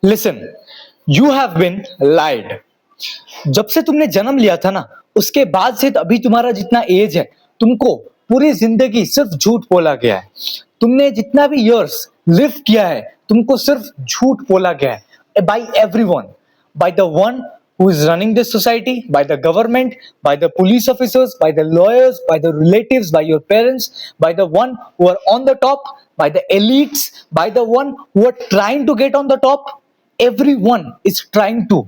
Listen, you have been लाइड। जब से तुमने जन्म लिया था ना, उसके बाद से तो अभी तुम्हारा जितना एज है, तुमको पूरी जिंदगी सिर्फ झूठ बोला गया है। तुमने जितना भी इयर्स लिव किया है, तुमको सिर्फ झूठ बोला गया है by everyone, by the one who is running this society, by the government, by the police officers, by the lawyers, by the relatives, by your parents, by the one who are on the top, by the elites, by the one who are trying to get on the top. Everyone is trying to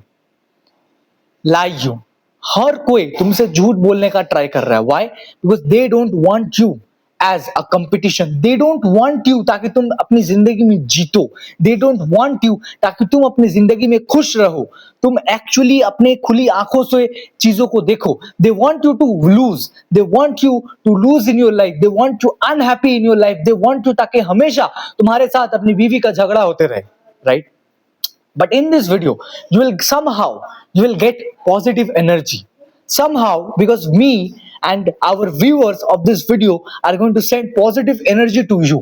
lie you. हर कोई तुमसे झूठ बोलने का try कर रहा है. Why? Because they don't want you as a competition. They don't want you ताकि तुम अपनी जिंदगी में जीतो. They don't want you ताकि तुम अपनी जिंदगी में खुश रहो. तुम एक्चुअली अपने खुली आंखों से चीजों को देखो. They want you to lose. They want you to lose in your life. They want you unhappy in your life. They want you ताकि हमेशा तुम्हारे साथ अपनी बीवी का झगड़ा होते रहे. Right? But in this video, you will get positive energy. Somehow, because me and our viewers of this video are going to send positive energy to you,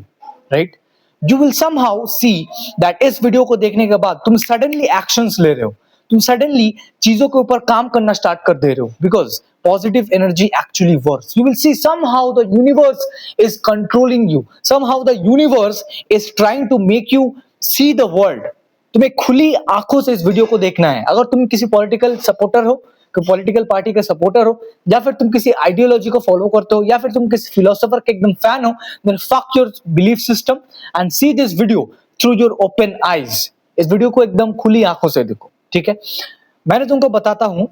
right? You will somehow see that इस वीडियो को देखने के बाद तुम suddenly actions ले रहे हो. तुम suddenly चीजों के ऊपर काम करना स्टार्ट कर दे रहे हो. Because positive energy actually works. You will see somehow the universe is controlling you. Somehow the universe is trying to make you see the world. तुम्हें खुली आंखों से इस वीडियो को देखना है. अगर तुम किसी पॉलिटिकल सपोर्टर हो, पॉलिटिकल पार्टी के सपोर्टर हो, या फिर तुम किसी आइडियोलॉजी को फॉलो करते हो, या फिर तुम किसी फिलोसोफर के एकदम फैन हो, then fuck your belief system and see this video through your open eyes. इस वीडियो को एकदम खुली आंखों से देखो, ठीक है? मैंने तुमको बताता हूं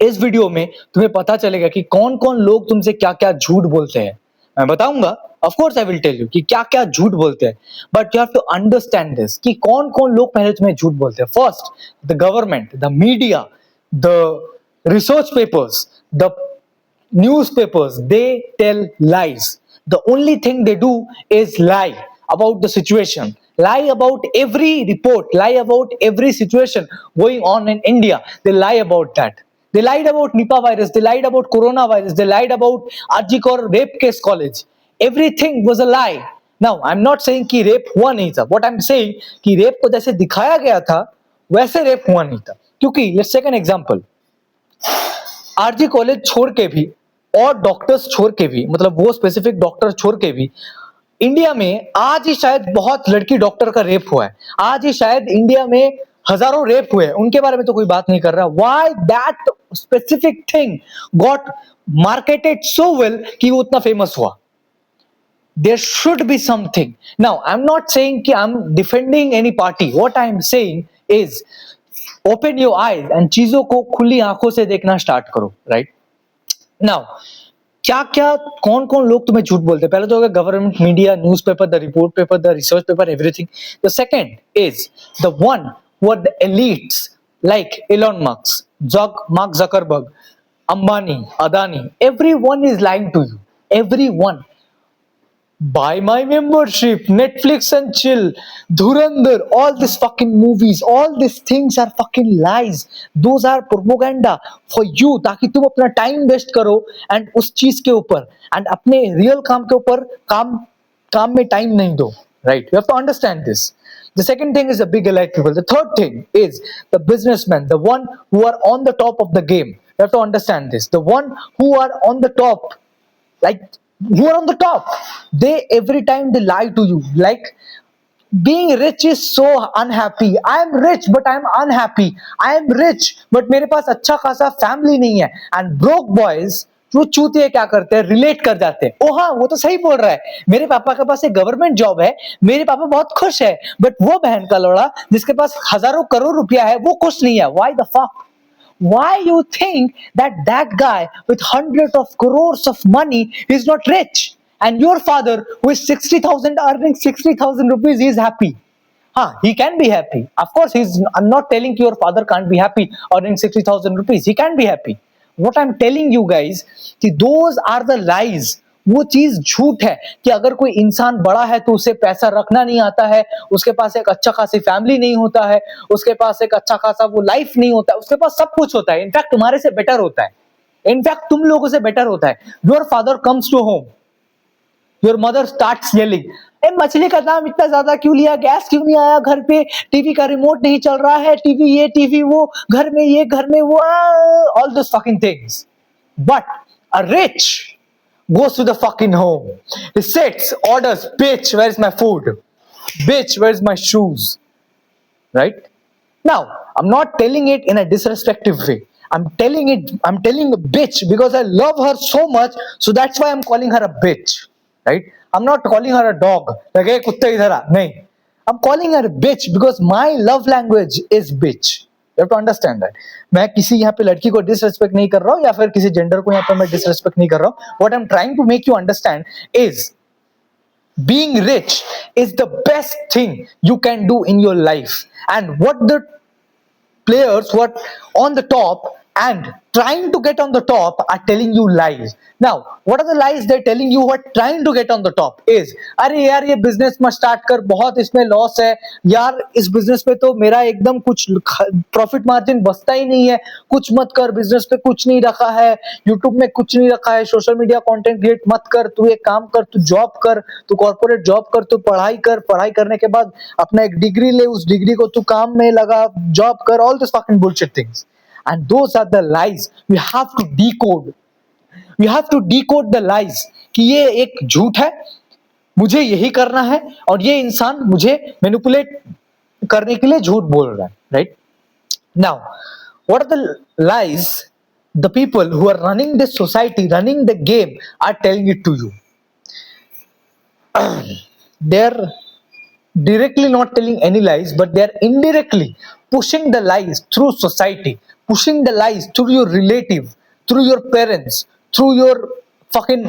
इस वीडियो में तुम्हें पता चलेगा कि कौन कौन लोग तुमसे क्या क्या झूठ बोलते हैं. मैं बताऊंगा, of course I will tell you कि क्या क्या झूठ बोलते हैं, but you have to understand this कि कौन कौन लोग पहले तुम्हें झूठ बोलते हैं. First, the government, the media, the research papers, the newspapers, they tell lies. The only thing they do is lie about the situation, lie about every report, lie about every situation going on in India. They lie about that. They lied about Nipah virus, they lied about coronavirus, they lied about Arjikor rape case college. Everything was a lie. Now, I'm not saying कि rape हुआ नहीं था. What I'm saying कि rape को जैसे दिखाया गया था, वैसे रेप हुआ नहीं था. क्योंकि let's take an example. RG college छोड़ के भी और डॉक्टर्स छोड़ के भी, मतलब वो स्पेसिफिक डॉक्टर छोड़ के भी, इंडिया में आज ही शायद बहुत लड़की डॉक्टर का रेप हुआ है. आज ही शायद इंडिया में हजारों रेप हुए हैं. उनके बारे में तो कोई बात नहीं कर रहा. Why that specific thing got marketed so well कि वो उतना फेमस हुआ. There should be something. Now, I'm not saying कि I'm defending any party. What I'm saying is open your eyes and चीजों को खुली आंखों से देखना स्टार्ट करो. राइट नाउ, क्या क्या कौन कौन लोग तुम्हें झूठ बोलते हैं? पहले तो होगा government, media, newspaper, the report paper, the research paper, everything. The second is the one who are the elites like Elon Musk, Mark Zuckerberg, Ambani, Adani. Everyone is lying to you. Everyone. Buy my membership, Netflix and chill, Dhurandhar, all these fucking movies, all these things are fucking lies. Those are propaganda for you ताकि तुम अपना time waste करो and उस चीज के ऊपर and अपने real काम के ऊपर काम में टाइम नहीं दो. Right? You have to understand this. The second thing is the big elite people. The third thing is the businessmen, the one who are on the top of the game. You have to understand this. The one who are on the top, like who are on the top, they every time they lie to you. Like being rich is so unhappy. I am rich but I am unhappy. I am rich but मेरे पास अच्छा खासा family नहीं है. And broke boys जो चूतिए क्या करते हैं, relate कर जाते हैं. ओ हाँ, वो तो सही बोल रहा है, मेरे पापा के पास एक गवर्नमेंट जॉब है, मेरे पापा बहुत खुश है, बट वो बहन का लोड़ा जिसके पास हजारों करोड़ रुपया है वो खुश नहीं है. Why the fuck? Why you think that guy with hundreds of crores of money is not rich, and your father who is 60,000 earning 60,000 rupees is happy? He can be happy. Of course, I'm not telling your father can't be happy earning 60,000 rupees. He can be happy. What I'm telling you guys कि those are the lies. वो चीज झूठ है कि अगर कोई इंसान बड़ा है तो उसे पैसा रखना नहीं आता है, उसके पास एक अच्छा खासी फैमिली नहीं होता है, उसके पास एक अच्छा खासा वो लाइफ नहीं होता है, उसके पास सब कुछ होता है. इनफैक्ट तुम्हारे से बेटर होता है. इनफैक्ट तुम लोगों से बेटर होता है. Your father comes to home, your mother starts yelling, ए मछली का दाम इतना ज्यादा क्यों लिया, गैस क्यों नहीं आया घर पे, टीवी का रिमोट नहीं चल रहा है, टीवी ये टीवी वो, घर में ये घर में वो, all this fucking things. But a rich goes to the fucking home. He sits, orders, bitch, where's my food? Bitch, where's my shoes? Right? Now, I'm not telling it in a disrespectful way. I'm telling a bitch because I love her so much, so that's why I'm calling her a bitch. Right? I'm not calling her a dog. Like, hey, kutta idhar aa. Nahin. I'm calling her a bitch because my love language is bitch. You have to understand that. मैं किसी यहाँ पे लड़की को disrespect नहीं कर रहा हूँ या फिर किसी जेंडर को यहाँ पे मैं डिसरेस्पेक्ट नहीं कर रहा हूँ. What I'm trying to make you understand is being rich is the best thing you can do in your life. And what the players who are on the top and trying to get on the top are telling you lies. Now, what are the lies they're telling you who are trying to get on the top is, अरे यार ये business मत start कर, बहुत इसमें loss है यार, इस बिजनेस पे तो मेरा एकदम कुछ प्रॉफिट मार्जिन बचता ही नहीं है, कुछ मत कर, बिजनेस पे कुछ नहीं रखा है, यूट्यूब में कुछ नहीं रखा है, सोशल मीडिया कंटेंट क्रिएट मत कर, तू एक काम कर, तू जॉब कर, तू कॉर्पोरेट जॉब कर, तू पढ़ाई कर, पढ़ाई करने के बाद अपना एक डिग्री ले, उस डिग्री को तू काम में लगा, जॉब कर, all this fucking bullshit things. And those are the lies we have to decode. We have to decode the lies कि ये एक झूठ है, मुझे यही करना है और ये इंसान मुझे मैनिपुलेट करने के लिए झूठ बोल रहा है. Right? Now, what are the lies the people who are running this society, running the game are telling it to you? They're directly not telling any lies, but they're indirectly pushing the lies through society, pushing the lies through your relative, through your parents, through your fucking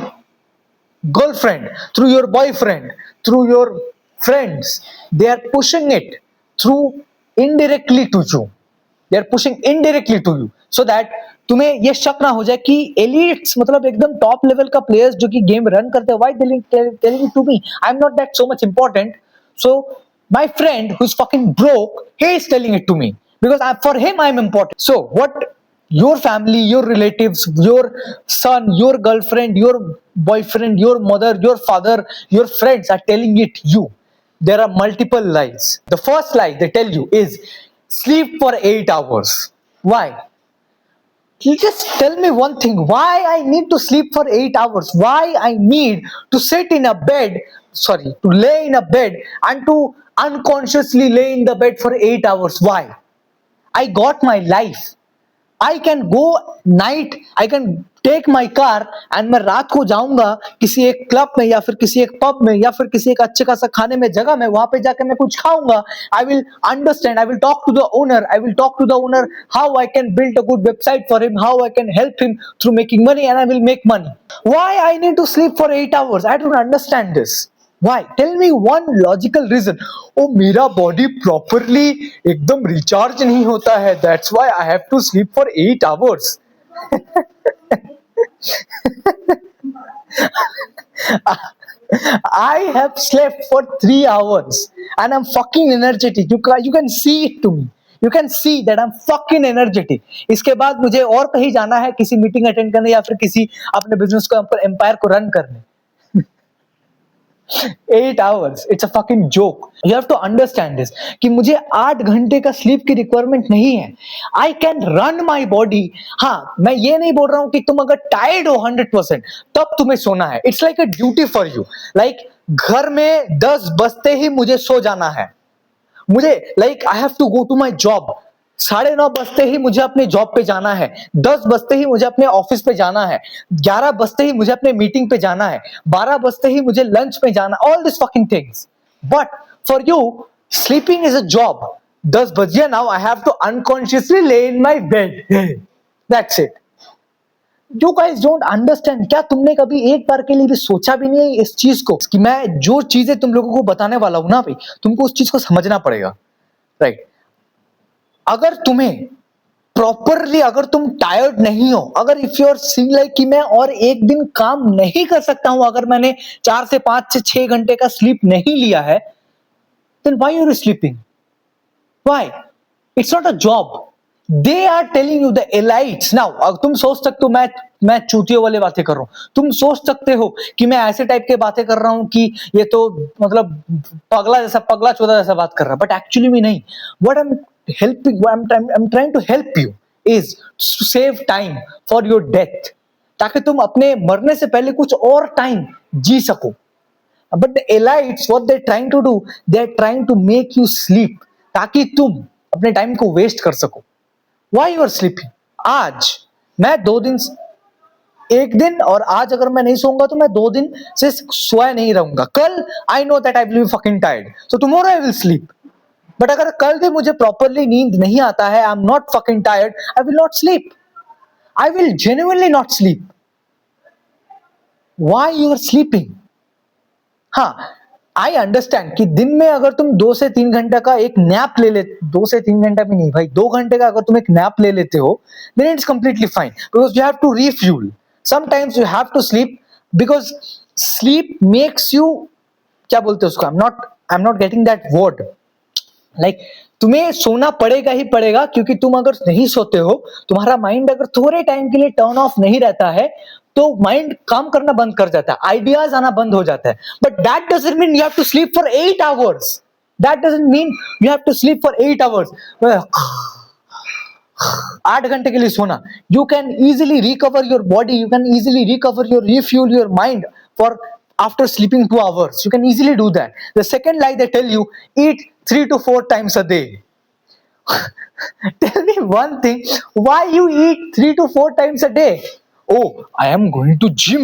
girlfriend, through your boyfriend, through your friends. They are pushing it through indirectly to you. They are pushing indirectly to you so that तुम्हें ये शक ना हो जाए कि elites मतलब एकदम top level का प्लेयर्स जो कि गेम रन करते हैं, why telling it to me, I am not that so much important. So my friend who's fucking broke, he is telling it to me because for him I'm important. So what your family, your relatives, your son, your girlfriend, your boyfriend, your mother, your father, your friends are telling it you. There are multiple lies. The first lie they tell you is sleep for 8 hours. Why? You just tell me one thing, why I need to sleep for 8 hours, why I need to sit in a bed, to lay in a bed and to unconsciously lay in the bed for 8 hours. Why? I got my life. I can go night, I can take my car and मैं रात को जाऊंगा किसी एक club में या फिर किसी एक पब में या फिर किसी एक अच्छे खासा खाने में जगह में, वहां पे जाकर मैं कुछ खाऊंगा. I will understand, I will talk to the owner, I will talk to the owner how I can build a good website for him, how I can help him through making money, and I will make money. Why I need to sleep for 8 hours? I don't understand this. Why? Tell me one logical reason. ओ मेरा body properly एकदम recharge नहीं होता है, that's why I have to sleep for 8 hours. I have slept for 3 hours and I'm fucking energetic. You can see it to me. You can see that I'm fucking energetic. इसके बाद मुझे और कहीं जाना है किसी मीटिंग अटेंड करने या फिर किसी अपने बिजनेस को एम्पायर को रन करने. 8 hours, it's a fucking joke. You have to understand this कि मुझे 8 घंटे का स्लीप की रिक्वायरमेंट नहीं है. I can run my body. हाँ, मैं ये नहीं बोल रहा हूँ कि तुम अगर टायर्ड हो 100% तब तुम्हें सोना है. It's like a duty for you. Like घर में 10 बजते ही मुझे सो जाना है. मुझे like I have to go to my job. 9:30 बजते ही मुझे अपने जॉब पे जाना है, 10 बजते ही मुझे अपने ऑफिस पे जाना है, 11 बजते ही मुझे अपने मीटिंग पे जाना है, 12 बजते ही मुझे लंच पे जाना, all this fucking things. But for you sleeping is a job. 10 बजे now I have to unconsciously lay in my bed. That's it. You guys don't understand. क्या तुमने कभी एक बार के लिए भी सोचा भी नहीं इस चीज को कि मैं जो चीजें तुम लोगों को बताने वाला हूं ना भाई, तुमको उस चीज को समझना पड़ेगा. राइट? अगर तुम्हें प्रॉपरली, अगर तुम टायर्ड नहीं हो, अगर if you are seeing like कि मैं और एक दिन काम नहीं कर सकता हूं अगर मैंने 4 से 5 से 6 घंटे का स्लीप नहीं लिया है, then why are you sleeping? Why? It's not a job. They are telling you the elites now. तुम सोच सकते हो मैं चूतियों वाली बातें कर रहा हूं, तुम सोच सकते हो कि मैं ऐसे टाइप के बातें कर रहा हूं कि ये तो मतलब पगला चौदह जैसा बात कर रहा, बट एक्चुअली में नहीं। What I am helping, I am trying to help you is to save time for your death, ताकि तुम अपने मरने से पहले कुछ और टाइम जी सको। But the elites what they trying to do, they are trying to make you sleep, ताकि तुम अपने टाइम को वेस्ट कर सको। Why you are sleeping? आज मैं 2 दिन, एक दिन, और आज अगर मैं नहीं सोऊंगा तो मैं 2 दिन से सोया नहीं रहूंगा। कल I know that I will be fucking tired, so tomorrow I will sleep. But अगर कल भी मुझे प्रॉपरली नींद नहीं आता है, I am not fucking tired, I will not sleep, I will genuinely not sleep. Why you are sleeping? हाँ, I understand कि दिन में अगर तुम 2 से 3 घंटे का एक नैप ले ले, 2 से 3 घंटा भी नहीं भाई, 2 घंटे का अगर तुम एक नैप ले लेते हो, then it's completely fine because you have to refuel. Sometimes you have to sleep because sleep makes you, क्या बोलते हैं उसको, I'm not getting that word. Like तुम्हें सोना पड़ेगा ही पड़ेगा, क्योंकि तुम अगर नहीं सोते हो, तुम्हारा माइंड अगर थोड़े टाइम के लिए टर्न ऑफ नहीं रहता है, तो माइंड काम करना बंद कर जाता है, आइडियाज आना बंद हो जाता है। But that doesn't mean you have to sleep for 8 hours, that doesn't mean you have to sleep for 8 hours. 8 घंटे के लिए सोना, you can easily recover your body, you can easily recover your, refuel your mind for after sleeping 2 hours. You can easily do that. The second lie they tell you, eat 3 to 4 times a day. Tell me one thing, why you eat 3 to 4 times a day? Oh, I am going to gym,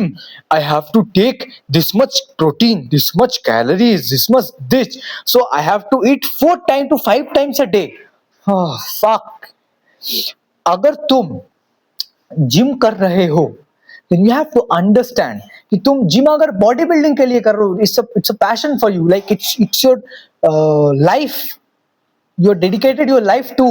I have to take this much protein, this much calories, this much this, so I have to eat 4 times to 5 times a day. Oh, fuck. अगर तुम gym कर रहे हो, then you have to understand कि तुम gym अगर body building के लिए कर रहे हो, it's a passion for you, like it's your life, you're dedicated your life to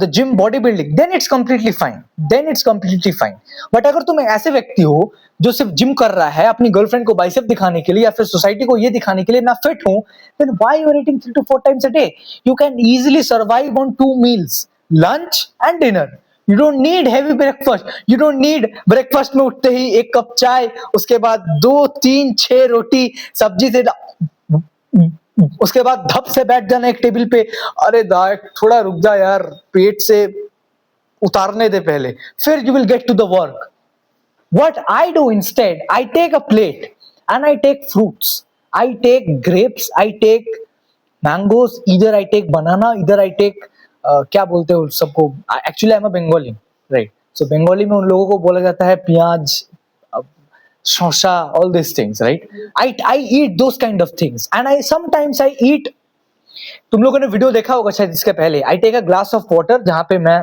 the gym bodybuilding, then it's completely fine, then it's completely fine. But अगर तुम एक ऐसे व्यक्ति हो जो सिर्फ जिम कर रहा है अपनी गर्लफ्रेंड को बाइसेप दिखाने के लिए, या फिर सोसाइटी को ये दिखाने के लिए मैं फिट हूं, then why you are eating 3 to 4 times a day? You can easily survive on 2 meals, lunch and dinner. You don't need heavy breakfast. You don't need breakfast में उठते ही 1 कप चाय, उसके बाद 2 3 6 रोटी सब्जी से, उसके बाद धप से बैठ जाना एक टेबल पे। अरे दाय थोड़ा रुक जा यार, पेट से उतारने दे पहले, फिर you will get to the work. What I do instead, I take a plate and I take fruits. I take grapes, I take mangoes, either I take banana, either I take क्या बोलते हो सबको, actually I am a Bengali, right? So Bengali में उन लोगों को बोला जाता है प्याज, शौशा, all these things, right? I eat those kind of things and I sometimes I eat, तुम लोगों ने वीडियो देखा होगा शायद इसके पहले, I take a glass of water जहां पे मैं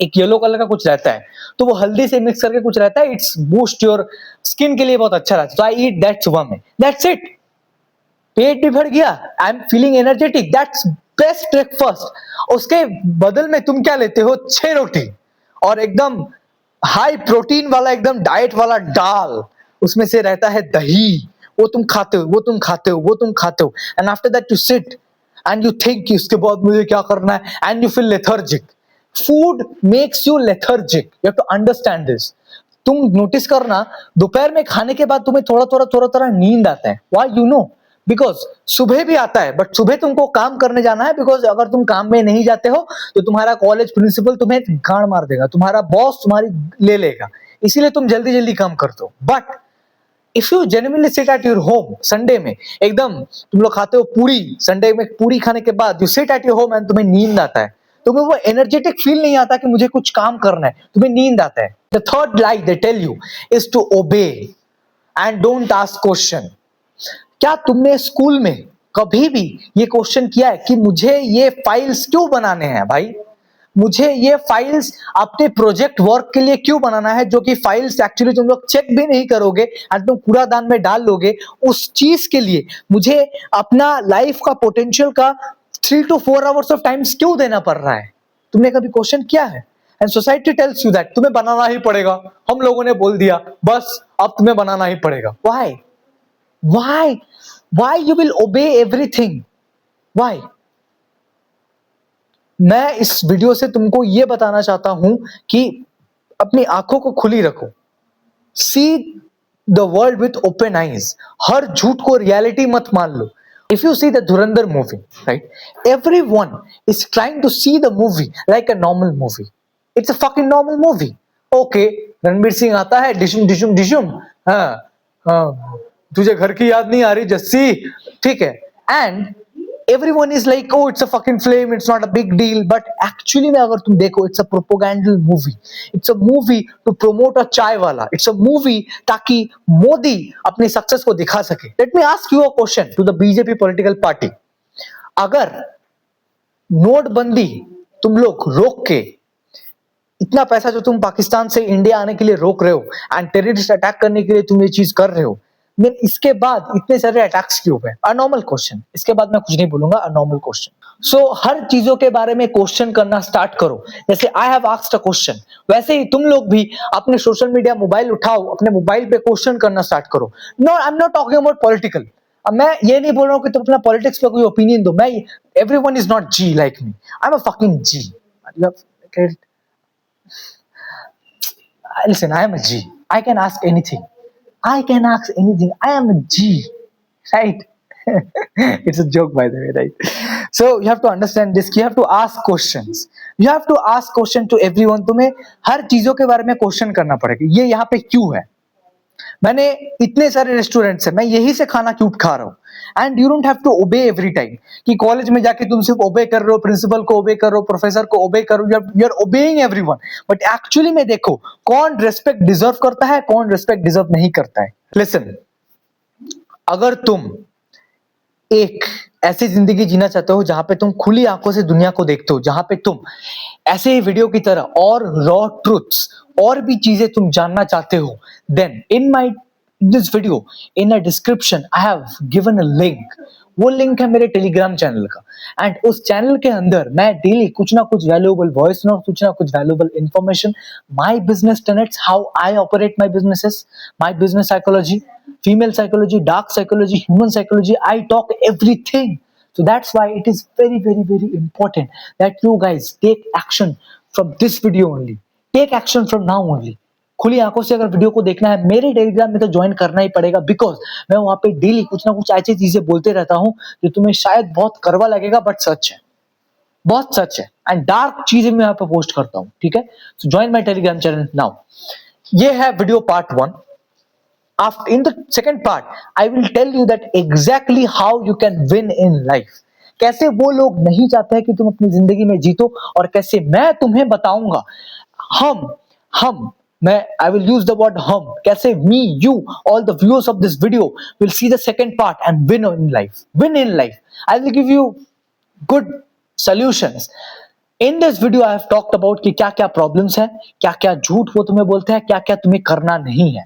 एक येलो कलर का कुछ रहता है, तो वो हल्दी से मिक्स करके कुछ रहता है, इट्स बूस्ट योर स्किन के लिए बहुत अच्छा रहता है, तो आई ईट दैट सुबह में, दैट्स इट। पेट भी भर गया, I am feeling energetic, that's best breakfast. उसके बदल में तुम क्या लेते हो, 6 रोटी और एकदम हाई प्रोटीन वाला एकदम डाइट वाला दाल, उसमें से रहता है दही, वो तुम खाते हो, वो तुम खाते हो, वो तुम खाते हो, and after that you sit and you think कि उसके बाद मुझे क्या करना है, and you feel lethargic. Food makes you lethargic, you have to understand this. तुम नोटिस करना, दोपहर में खाने के बाद तुम्हें थोड़ा थोड़ा नींद आता है, व्हाई यू नो, बिकॉज सुबह भी आता है, बट सुबह तुमको काम करने जाना है, बिकॉज अगर तुम काम में नहीं जाते हो तो तुम्हारा कॉलेज प्रिंसिपल तुम्हें गाड़ मार देगा, तुम्हारा बॉस तुम्हारी ले लेगा, इसीलिए तुम जल्दी जल्दी काम करते हो। But if you genuinely sit at your home Sunday में, एकदम तुम लोग खाते हो पूरी, संडे में पूरी खाने के बाद you sit at your home and तुम्हें नींद आता है, तुम्हें वो एनर्जेटिक फील नहीं आता कि मुझे कुछ काम करना है, तुम्हें नींद आता है। The third lie they tell you is to obey and don't ask question. क्या तुमने स्कूल में कभी भी ये क्वेश्चन किया है कि मुझे ये फाइल्स क्यों बनाने हैं भाई, मुझे ये फाइल्स अपने प्रोजेक्ट वर्क के लिए क्यों बनाना है, जो कि फाइल्स एक्चुअली तुम लोग चेक भी नहीं करोगे एंड तुम कूड़ादान में डाल लोगे, उस चीज के लिए मुझे अपना लाइफ का पोटेंशियल का 3 to 4 आवर्स ऑफ टाइम्स क्यों देना पड़ रहा है? तुमने कभी क्वेश्चन किया है? And society tells you that तुम्हें बनाना ही पड़ेगा, हम लोगों ने बोल दिया बस अब तुम्हें बनाना ही पड़ेगा। Why? Why you will obey everything? Why? मैं इस वीडियो से तुमको ये बताना चाहता हूं कि अपनी आंखों को खुली रखो, see the world with open eyes, हर झूठ को रियलिटी मत मान लो. If you see the Dhurandhar movie, right, everyone is trying to see the movie like a normal movie. It's a fucking normal movie. Okay, Ranbir Singh आता है, डिशुम डिशुम डिशुम, हाँ हाँ, तुझे घर की याद नहीं आ रही जस्सी, ठीक है. And everyone is like, oh, it's a fucking flame, it's not a big deal. But actually में अगर तुम देखो, it's a propagandal movie. It's a movie to promote a चाय वाला. It's a movie ताकि मोदी अपनी सक्सेस को दिखा सके. Let me ask you a question to the BJP political party. अगर नोटबंदी तुम लोग रोक के इतना पैसा जो तुम पाकिस्तान से इंडिया आने के लिए रोक रहे हो एंड टेररिस्ट अटैक करने के लिए तुम ये चीज कर रहे हो, देन इसके बाद इतने सारे अटैक्स क्यों हुए? अनॉर्मल क्वेश्चन. इसके बाद मैं कुछ नहीं बोलूंगा, अनॉर्मल क्वेश्चन. सो हर चीजों के बारे में क्वेश्चन करना स्टार्ट करो. जैसे I have asked a question, वैसे ही तुम लोग भी अपने सोशल मीडिया मोबाइल उठाओ, अपने मोबाइल पे क्वेश्चन करना स्टार्ट करो. No, I am not talking about political. अब मैं ये नहीं बोल रहा हूँ कि तुम अपना पॉलिटिक्स पे कोई ओपिनियन दो. मैं, everyone is not G like me. I am a fucking G. Listen, I am a G. I can ask anything. I can ask anything. I am a G, right? It's a joke, by the way, right? So you have to understand this. You have to ask questions. You have to ask question to everyone. तुम्हें हर चीजों के बारे में question करना पड़ेगा. ये यहाँ पे क्यों है? मैंने इतने सारे रेस्टोरेंट से मैं यही से खाना क्यों खा रहा हूँ. And you don't have to obey every time कि कॉलेज में जाके तुम सिर्फ ओबे कर रहे हो, प्रिंसिपल को ओबे कर रहे हो, प्रोफेसर को ओबे करो, you are obeying everyone. But actually में देखो कौन रिस्पेक्ट डिजर्व करता है, कौन रिस्पेक्ट डिजर्व नहीं करता है. लिसन, अगर तुम एक ऐसी जिंदगी जीना चाहते हो जहां पे तुम खुली आंखों से दुनिया को देखते हो, जहां पे तुम ऐसे ही वीडियो की तरह और रॉ ट्रुथ्स और भी चीजें तुम जानना चाहते हो, then in my this video in a description I have given a link. वो लिंक है मेरे टेलीग्राम चैनल का. एंड उस चैनल के अंदर मैं डेली कुछ ना कुछ वैल्यूएबल वॉइस नोट, कुछ ना कुछ valuable information, my business tenets, how I operate my businesses, my business psychology, female psychology, dark psychology, human psychology, I talk everything. So that's why it is very, very, very important that you guys take action from this video only. Take action from now only. खुली आंखों से अगर video को देखना है, मेरे Telegram में तो ज्वाइन करना ही पड़ेगा, बिकॉज मैं वहां पे डेली कुछ ना कुछ ऐसी चीजें बोलते रहता हूँ जो तुम्हें शायद बहुत कड़वा लगेगा, बट सच है, बहुत सच है. एंड डार्क चीजें मैं यहाँ पे पोस्ट करता हूँ, ठीक है. सो join my Telegram channel now. ये है video part 1. After in the second part, I will tell you that exactly how you can win in life. कैसे वो लोग नहीं चाहते हैं कि तुम अपनी जिंदगी में जीतो, और कैसे मैं तुम्हें बताऊंगा. हम मैं I will use the word हम, कैसे me, you, all the viewers of this video will see the second part and win in life. Win in life. I will give you good solutions. In this video I have talked about कि क्या क्या problems है, क्या क्या झूठ वो तुम्हें बोलते हैं, क्या क्या तुम्हें करना नहीं है.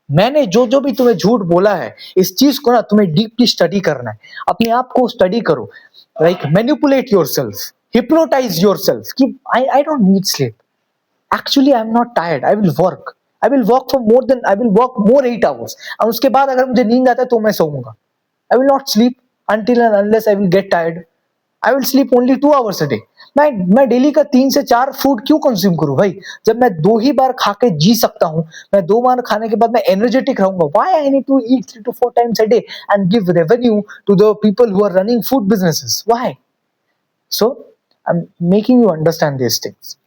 मैंने जो जो भी तुम्हें झूठ बोला है, इस चीज को ना तुम्हें डीपली स्टडी करना है. अपने आप को स्टडी करो, like manipulate yourself, hypnotise yourself कि I don't need sleep. Actually I am not tired, I will work for more than, I will work more 8 hours. और उसके बाद अगर मुझे नींद आता है तो मैं सोऊंगा. I will not sleep until and unless I will get tired. I will sleep only 2 hours a day. मैं डेली का 3 से 4 फूड क्यों कंज्यूम करूं भाई, जब मैं 2 ही बार खा के जी सकता हूं. मैं 2 बार खाने के बाद मैं एनर्जेटिक रहूंगा. Why I need to eat 3 to 4 times a day and give revenue to the people who are running food businesses? Why? So I'm making you understand these things.